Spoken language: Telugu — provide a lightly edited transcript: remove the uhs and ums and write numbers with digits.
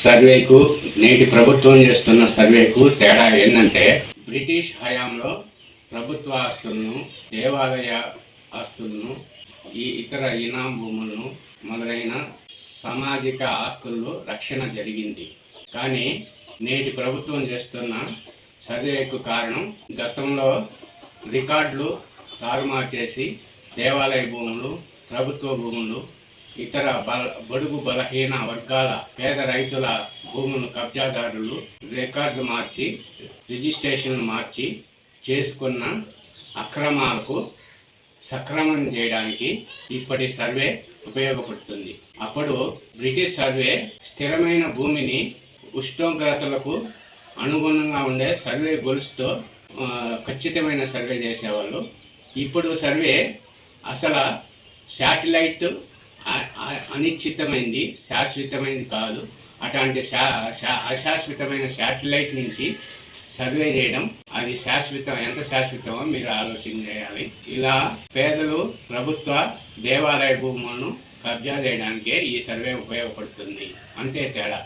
సర్వేకు నేటి ప్రభుత్వం చేస్తున్న సర్వేకు తేడా ఏంటంటే, బ్రిటిష్ హయాంలో ప్రభుత్వ ఆస్తులను, దేవాలయ ఆస్తులను, ఇతర ఇనాం భూములను మొదలైన సామాజిక ఆస్తుల్లో రక్షణ జరిగింది. కానీ నేటి ప్రభుత్వం చేస్తున్న సర్వేకు కారణం, గతంలో రికార్డులు తారుమారు చేసి దేవాలయ భూములు, ప్రభుత్వ భూములు, ఇతర బడుగు బలహీన వర్గాల పేద రైతుల భూములను కబ్జాదారులు రికార్డులు మార్చి, రిజిస్ట్రేషన్లు మార్చి చేసుకున్న అక్రమాలకు సక్రమం చేయడానికి ఇప్పటి సర్వే ఉపయోగపడుతుంది. అప్పుడు బ్రిటిష్ సర్వే స్థిరమైన భూమిని ఉష్ణోగ్రతలకు అనుగుణంగా ఉండే సర్వే గొలుసుతో ఖచ్చితమైన సర్వే చేసేవాళ్ళు. ఇప్పుడు సర్వే అసలు శాటిలైట్ అనిశ్చితమైంది, శాశ్వతమైంది కాదు. అట్లాంటి అశాశ్వతమైన శాటిలైట్ నుంచి సర్వే చేయడం, అది ఎంత శాశ్వతమో మీరు ఆలోచన చేయాలి. ఇలా పేదలు ప్రభుత్వ దేవాలయ భూములను కబ్జా చేయడానికే ఈ సర్వే ఉపయోగపడుతుంది. అంతే తేడా.